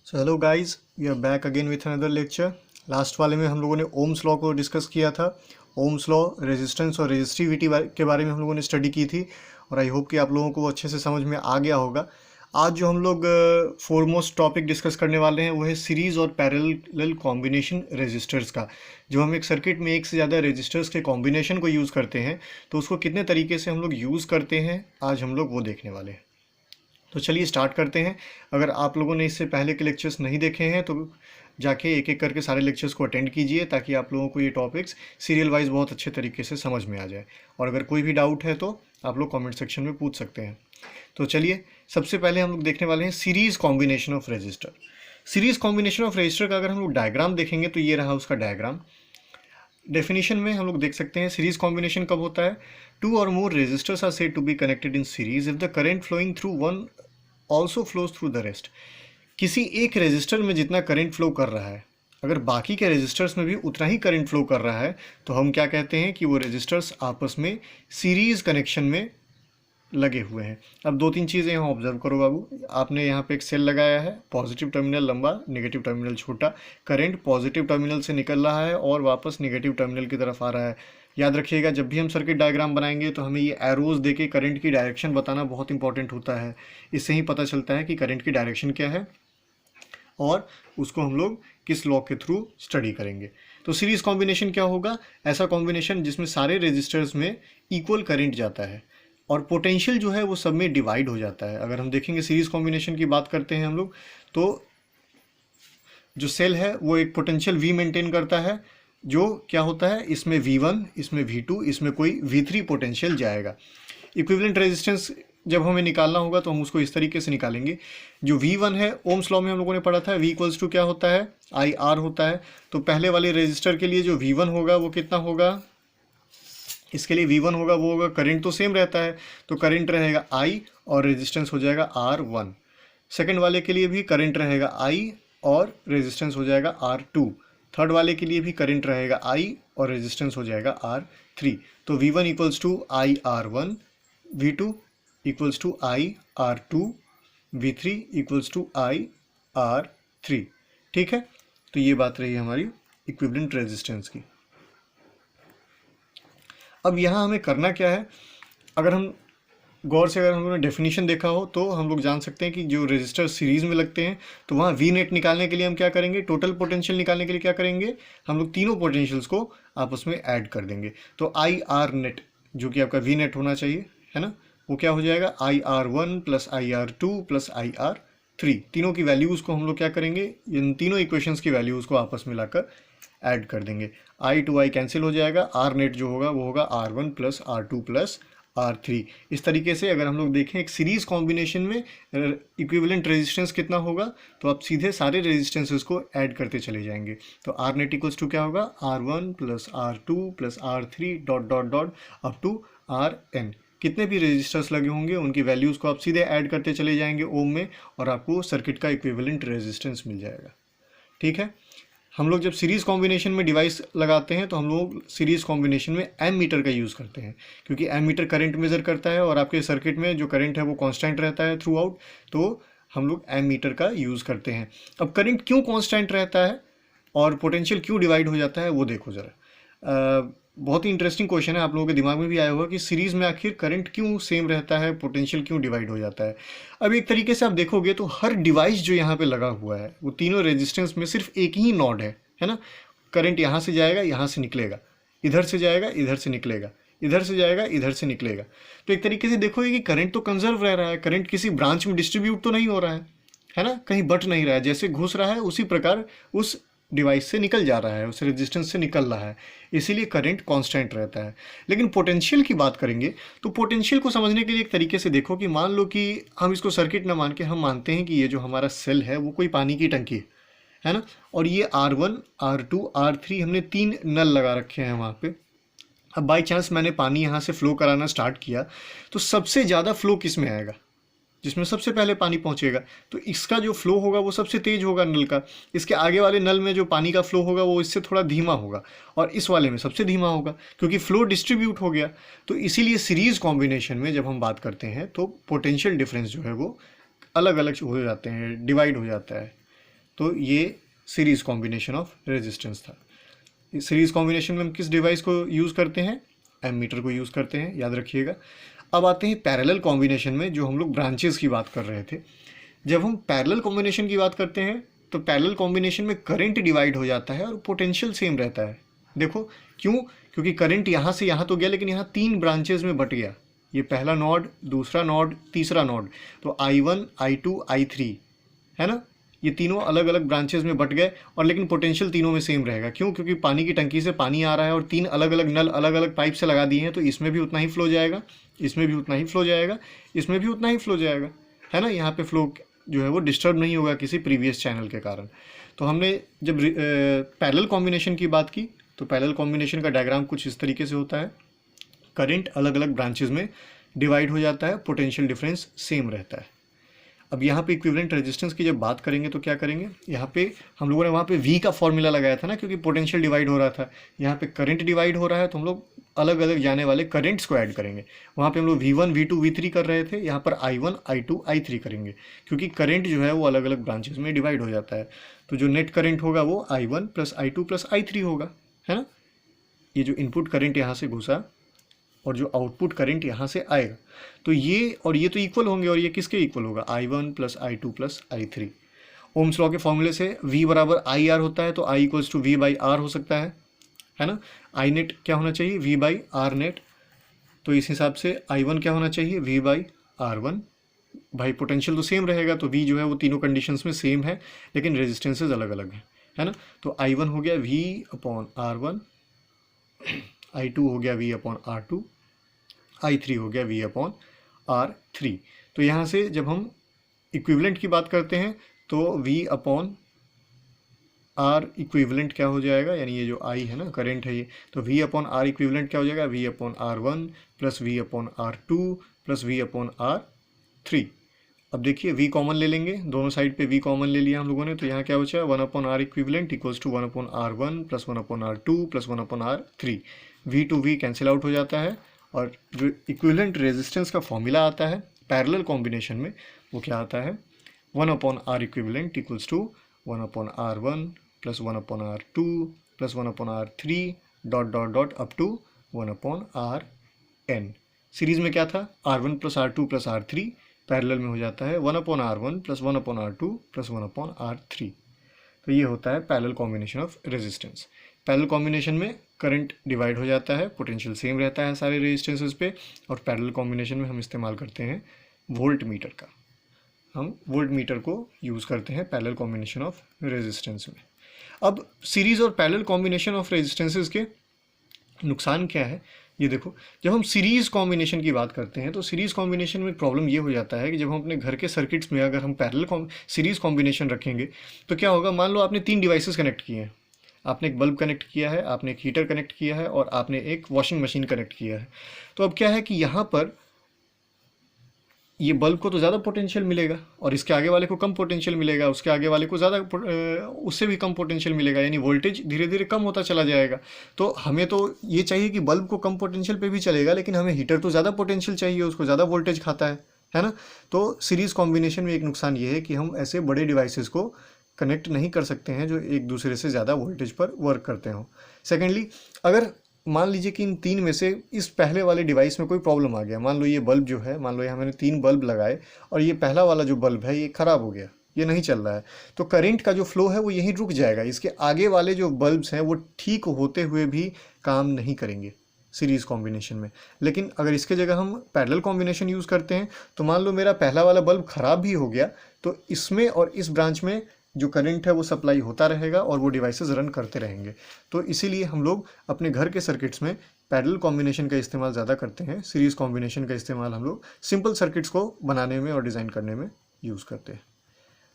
So hello guys, we are back again with another lecture. Last वाले में हम लोगों ने ओम्स लॉ को डिस्कस किया था। ओम्स लॉ, रेजिस्टेंस और रेजिस्टिविटी के बारे में हम लोगों ने स्टडी की थी और आई होप कि आप लोगों को वो अच्छे से समझ में आ गया होगा। आज जो हम लोग फोरमोस्ट टॉपिक डिस्कस करने वाले हैं वो है सीरीज़ और पैरेलल कॉम्बिनेशन रेजिस्टर्स का। जब हम एक सर्किट में एक से ज़्यादा रेजिस्टर्स के कॉम्बिनेशन को यूज़ करते हैं तो उसको कितने तरीके से हम लोग यूज़ करते हैं, आज हम लोग वो देखने वाले हैं। तो चलिए स्टार्ट करते हैं। अगर आप लोगों ने इससे पहले के लेक्चर्स नहीं देखे हैं तो जाके एक एक करके सारे लेक्चर्स को अटेंड कीजिए ताकि आप लोगों को ये टॉपिक्स सीरियल वाइज बहुत अच्छे तरीके से समझ में आ जाए। और अगर कोई भी डाउट है तो आप लोग कमेंट सेक्शन में पूछ सकते हैं। तो चलिए, सबसे पहले हम लोग देखने वाले हैं series combination of register. Series combination of register का अगर हम लोग डायग्राम देखेंगे तो ये रहा उसका डायग्राम। डेफिनेशन में हम लोग देख सकते हैं सीरीज कॉम्बिनेशन कब होता है। Two or more resistors are said to be connected in series if the current flowing through one also flows through the rest. किसी एक रेजिस्टर में जितना करंट फ्लो कर रहा है, अगर बाकी के रेजिस्टर्स में भी उतना ही करंट फ्लो कर रहा है तो हम क्या कहते हैं कि वो रेजिस्टर्स आपस में सीरीज कनेक्शन में लगे हुए हैं। अब दो तीन चीज़ें यहाँ ऑब्जर्व करो बाबू। आपने यहाँ पे एक सेल लगाया है, पॉजिटिव टर्मिनल लंबा, नेगेटिव टर्मिनल छोटा। करंट पॉजिटिव टर्मिनल से निकल रहा है और वापस नेगेटिव टर्मिनल की तरफ आ रहा है। याद रखिएगा, जब भी हम सर्किट डायग्राम बनाएंगे तो हमें ये एरोज देके करंट की डायरेक्शन बताना बहुत इंपॉर्टेंट होता है। इससे ही पता चलता है कि करंट की डायरेक्शन क्या है और उसको हम लोग किस लॉ के थ्रू स्टडी करेंगे। तो सीरीज कॉम्बिनेशन क्या होगा? ऐसा कॉम्बिनेशन जिसमें सारे रेजिस्टर्स में इक्वल करंट जाता है और पोटेंशियल जो है वो सब में डिवाइड हो जाता है। अगर हम देखेंगे सीरीज कॉम्बिनेशन की बात करते हैं हम लोग, तो जो सेल है वो एक पोटेंशियल V मेंटेन करता है, जो क्या होता है, इसमें V1, इसमें V2, इसमें कोई V3 पोटेंशियल जाएगा। इक्विवेलेंट रेजिस्टेंस जब हमें निकालना होगा तो हम उसको इस तरीके से निकालेंगे। जो V1 है, ओम्स लॉ में हम लोगों ने पढ़ा था, V इक्वल्स टू क्या होता है, IR होता है। तो पहले वाले रेजिस्टर के लिए जो V1 होगा वो कितना होगा, इसके लिए V1 होगा वो होगा, करंट तो सेम रहता है तो करंट रहेगा I और रेजिस्टेंस हो जाएगा R1। सेकंड वाले के लिए भी करंट रहेगा I और रेजिस्टेंस हो जाएगा R2। थर्ड वाले के लिए भी करंट रहेगा I और रेजिस्टेंस हो जाएगा R3। तो V1 equals to IR1, V2 equals to IR2, V3 equals to IR3। ठीक है, तो ये बात रही हमारी इक्विवेलेंट रेजिस्टेंस की। अब यहाँ हमें करना क्या है, अगर हम गौर से अगर हम लोगों ने डेफिनेशन देखा हो तो हम लोग जान सकते हैं कि जो रेजिस्टर सीरीज़ में लगते हैं तो वहाँ वी नेट निकालने के लिए हम क्या करेंगे, टोटल पोटेंशियल निकालने के लिए क्या करेंगे, हम लोग तीनों पोटेंशियल्स को आपस में ऐड कर देंगे। तो आई आर नेट जो कि आपका वी नेट होना चाहिए, है ना, वो क्या हो जाएगा, IR1 plus IR2 plus IR3। तीनों की वैल्यूज़ को हम लोग क्या करेंगे, इन तीनों इक्वेशंस की वैल्यूज़ को आपस में लाकर ऐड कर देंगे। I टू I कैंसिल हो जाएगा, आर नेट जो होगा वो होगा R1 plus R2 plus R3। इस तरीके से अगर हम लोग देखें एक सीरीज़ कॉम्बिनेशन में इक्विवेलेंट रेजिस्टेंस कितना होगा, तो आप सीधे सारे रेजिस्टेंसेस को ऐड करते चले जाएंगे। तो आर नेट इक्वल्स टू क्या होगा, R1 plus R2 plus R3 dot dot dot up to RN। कितने भी रेजिस्टर्स लगे होंगे उनकी वैल्यूज़ को आप सीधे ऐड करते चले जाएंगे ओम में और आपको सर्किट का इक्विवेलेंट रेजिस्टेंस मिल जाएगा। ठीक है, हम लोग जब सीरीज़ कॉम्बिनेशन में डिवाइस लगाते हैं तो हम लोग सीरीज़ कॉम्बिनेशन में एम मीटर का यूज़ करते हैं, क्योंकि एम मीटर करंट मेज़र करता है और आपके सर्किट में जो करंट है वो कांस्टेंट रहता है थ्रू आउट, तो हम लोग एम मीटर का यूज़ करते हैं। अब करंट क्यों कांस्टेंट रहता है और पोटेंशियल क्यों डिवाइड हो जाता है वो देखो ज़रा। बहुत ही इंटरेस्टिंग क्वेश्चन है, आप लोगों के दिमाग में भी आया होगा कि सीरीज़ में आखिर करंट क्यों सेम रहता है, पोटेंशियल क्यों डिवाइड हो जाता है। अब एक तरीके से आप देखोगे तो हर डिवाइस जो यहाँ पे लगा हुआ है वो तीनों रेजिस्टेंस में सिर्फ एक ही नोड है ना। करंट यहाँ से जाएगा, यहाँ से निकलेगा, इधर से जाएगा, इधर से निकलेगा, इधर से जाएगा, इधर से निकलेगा। तो एक तरीके से देखोगे कि करंट तो कंजर्व रह रहा है, करंट किसी ब्रांच में डिस्ट्रीब्यूट तो नहीं हो रहा है ना, कहीं बट नहीं रहा है, जैसे घुस रहा है उसी प्रकार उस डिवाइस से निकल जा रहा है, उस रेजिस्टेंस से निकल रहा है, इसीलिए करंट कांस्टेंट रहता है। लेकिन पोटेंशियल की बात करेंगे तो पोटेंशियल को समझने के लिए एक तरीके से देखो कि मान लो कि हम इसको सर्किट ना मान के हम मानते हैं कि ये जो हमारा सेल है वो कोई पानी की टंकी है ना, और ये R1, R2, R3 हमने तीन नल लगा रखे हैं वहाँ पे। अब बाई चांस मैंने पानी यहाँ से फ्लो कराना स्टार्ट किया तो सबसे ज़्यादा फ्लो किस में आएगा, जिसमें सबसे पहले पानी पहुंचेगा, तो इसका जो फ्लो होगा वो सबसे तेज होगा नल का। इसके आगे वाले नल में जो पानी का फ्लो होगा वो इससे थोड़ा धीमा होगा और इस वाले में सबसे धीमा होगा, क्योंकि फ्लो डिस्ट्रीब्यूट हो गया। तो इसीलिए सीरीज कॉम्बिनेशन में जब हम बात करते हैं तो पोटेंशियल डिफरेंस जो है वो अलग अलग हो जाते हैं, डिवाइड हो जाता है। तो ये सीरीज कॉम्बिनेशन ऑफ रेजिस्टेंस था। सीरीज कॉम्बिनेशन में हम किस डिवाइस को यूज़ करते हैं, एमीटर को यूज़ करते हैं, याद रखिएगा। अब आते हैं पैरेलल कॉम्बिनेशन में, जो हम लोग ब्रांचेस की बात कर रहे थे। जब हम पैरेलल कॉम्बिनेशन की बात करते हैं तो पैरेलल कॉम्बिनेशन में करंट डिवाइड हो जाता है और पोटेंशियल सेम रहता है। देखो क्यों, क्योंकि करंट यहाँ से यहाँ तो गया, लेकिन यहाँ 3 ब्रांचेज में बट गया। ये पहला नोड, दूसरा नोड, तीसरा नोड, तो I1 I2 I3 है ना, ये तीनों अलग अलग ब्रांचेस में बट गए, और लेकिन पोटेंशियल तीनों में सेम रहेगा। क्यों, क्योंकि पानी की टंकी से पानी आ रहा है और 3 अलग अलग नल अलग अलग पाइप से लगा दिए हैं, तो इसमें भी उतना ही फ्लो जाएगा, इसमें भी उतना ही फ्लो जाएगा, इसमें भी उतना ही फ्लो जाएगा, है ना। यहाँ पे फ्लो जो है वो डिस्टर्ब नहीं होगा किसी प्रीवियस चैनल के कारण। तो हमने जब पैरेलल कॉम्बिनेशन की बात की, तो पैरेलल कॉम्बिनेशन का डायग्राम कुछ इस तरीके से होता है। करंट अलग अलग ब्रांचेज में डिवाइड हो जाता है, पोटेंशियल डिफरेंस सेम रहता है। अब यहाँ पे इक्विवेलेंट रेजिस्टेंस की जब बात करेंगे तो क्या करेंगे, यहाँ पे हम लोगों ने वहाँ पे V का फॉर्मूला लगाया था ना, क्योंकि पोटेंशियल डिवाइड हो रहा था। यहाँ पे करंट डिवाइड हो रहा है, तो हम लोग अलग अलग जाने वाले करंट्स को ऐड करेंगे। वहाँ पे हम लोग V1 V2 V3 कर रहे थे, यहाँ पर I1 I2 I3 करेंगे, क्योंकि करंट जो है वो अलग अलग ब्रांचेस में डिवाइड हो जाता है। तो जो नेट करंट होगा वो I1 + I2 + I3 होगा, है ना। ये जो इनपुट करंट यहाँ से घुसा और जो आउटपुट करंट यहाँ से आएगा, तो ये और ये तो इक्वल होंगे, और ये किसके इक्वल होगा, I1 + I2 + I3। Ohm's law के फॉर्मूले से V = IR होता है, तो I = V/R हो सकता है ना। I नेट क्या होना चाहिए, V/R नेट। तो इस हिसाब से I1 क्या होना चाहिए, V/R1। भाई पोटेंशियल तो सेम रहेगा, तो V जो है वो तीनों कंडीशंस में सेम है, लेकिन रेजिस्टेंसेज अलग अलग हैं, है ना। तो I1 हो गया V/R1, I2 हो गया V/R2, I3 हो गया V/R3। तो यहाँ से जब हम इक्विवेलेंट की बात करते हैं तो V/R इक्विवेलेंट क्या हो जाएगा, यानी ये जो I है ना, करंट है ये, तो V/R इक्विवेलेंट क्या हो जाएगा, V/R1 + V/R2 + V/R3। अब देखिए V कॉमन ले लेंगे, दोनों साइड पे V कॉमन ले लिया हम लोगों ने, तो यहाँ क्या बचा, 1/R equivalent = 1/R1 + 1/R2 + 1/R3। V to V cancel out हो जाता है, और जो इक्विवेलेंट रेजिस्टेंस का फॉर्मूला आता है पैरेलल कॉम्बिनेशन में, वो क्या आता है, 1/R equivalent = 1/R1 + 1/R2 + 1/R3 ... up to 1/Rn। Series में क्या था, R1 + R2 + R3, पैरेलल में हो जाता है 1/R1 + 1/R2 + 1/R3। तो ये होता है parallel combination of resistance. Parallel combination में करंट डिवाइड हो जाता है, पोटेंशियल सेम रहता है सारे रेजिस्टेंसेस पे, और पैरेलल कॉम्बिनेशन में हम इस्तेमाल करते हैं वोल्ट मीटर का। हम वोल्ट मीटर को यूज़ करते हैं पैरेलल कॉम्बिनेशन ऑफ रेजिस्टेंस में। अब सीरीज़ और पैरेलल कॉम्बिनेशन ऑफ रेजिस्टेंसेस के नुकसान क्या है, ये देखो। जब हम सीरीज़ कॉम्बिनेशन की बात करते हैं तो सीरीज़ कॉम्बिनेशन में प्रॉब्लम ये हो जाता है कि जब हम अपने घर के सर्किट्स में अगर हम पैरेलल सीरीज़ कॉम्बिनेशन रखेंगे तो क्या होगा, मान लो आपने 3 डिवाइसेस कनेक्ट किए हैं। आपने एक बल्ब कनेक्ट किया है, आपने एक हीटर कनेक्ट किया है, और आपने एक वॉशिंग मशीन कनेक्ट किया है। तो अब क्या है कि यहाँ पर ये बल्ब को तो ज़्यादा पोटेंशियल मिलेगा, और इसके आगे वाले को कम पोटेंशियल मिलेगा, उसके आगे वाले को ज़्यादा उससे भी कम पोटेंशियल मिलेगा, यानी वोल्टेज धीरे धीरे कम होता चला जाएगा। तो हमें तो ये चाहिए कि बल्ब को कम पोटेंशियल पे भी चलेगा, लेकिन हमें हीटर तो ज़्यादा पोटेंशियल चाहिए, उसको ज़्यादा वोल्टेज खाता है ना। तो सीरीज़ कॉम्बिनेशन में एक नुकसान ये है कि हम ऐसे बड़े डिवाइसेस को कनेक्ट नहीं कर सकते हैं जो एक दूसरे से ज़्यादा वोल्टेज पर वर्क करते हों। सेकेंडली, अगर मान लीजिए कि इन 3 में से इस पहले वाले डिवाइस में कोई प्रॉब्लम आ गया, मान लो ये बल्ब जो है, मान लो यहाँ मैंने 3 बल्ब लगाए और ये पहला वाला जो बल्ब है ये ख़राब हो गया, ये नहीं चल रहा है, तो करंट का जो फ्लो है वो यहीं रुक जाएगा। इसके आगे वाले जो बल्ब्स हैं वो ठीक होते हुए भी काम नहीं करेंगे सीरीज़ कॉम्बिनेशन में। लेकिन अगर इसके जगह हम पैरेलल कॉम्बिनेशन यूज़ करते हैं तो मान लो मेरा पहला वाला बल्ब ख़राब भी हो गया, तो इसमें और इस ब्रांच में जो करंट है वो सप्लाई होता रहेगा और वो डिवाइसेस रन करते रहेंगे। तो इसीलिए हम लोग अपने घर के सर्किट्स में पैरेलल कॉम्बिनेशन का इस्तेमाल ज़्यादा करते हैं, सीरीज़ कॉम्बिनेशन का इस्तेमाल हम लोग सिंपल सर्किट्स को बनाने में और डिज़ाइन करने में यूज़ करते हैं।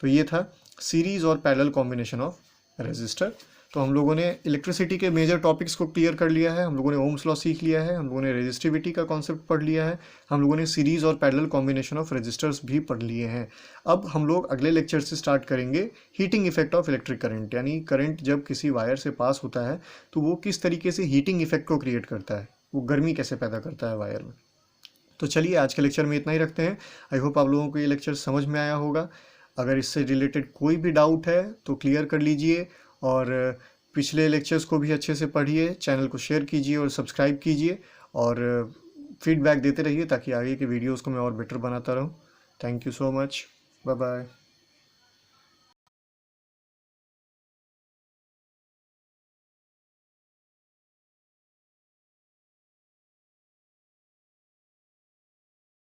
तो ये था सीरीज़ और पैरेलल कॉम्बिनेशन ऑफ रेजिस्टर। तो हम लोगों ने इलेक्ट्रिसिटी के मेजर टॉपिक्स को क्लियर कर लिया है, हम लोगों ने ओम्स लॉ सीख लिया है, हम लोगों ने रेजिस्टिविटी का कॉन्सेप्ट पढ़ लिया है, हम लोगों ने सीरीज़ और पैरेलल कॉम्बिनेशन ऑफ रेजिस्टर्स भी पढ़ लिए हैं। अब हम लोग अगले लेक्चर से स्टार्ट करेंगे heating effect of electric current, यानी करंट जब किसी वायर से पास होता है तो वो किस तरीके से हीटिंग इफेक्ट को क्रिएट करता है, वो गर्मी कैसे पैदा करता है वायर में। तो चलिए आज के लेक्चर में इतना ही रखते हैं। आई होप आप लोगों को ये लेक्चर समझ में आया होगा। अगर इससे रिलेटेड कोई भी डाउट है तो क्लियर कर लीजिए, और पिछले लेक्चर्स को भी अच्छे से पढ़िए, चैनल को शेयर कीजिए और सब्सक्राइब कीजिए, और फीडबैक देते रहिए ताकि आगे के वीडियोस को मैं और बेटर बनाता रहूं। Thank you so much, bye bye.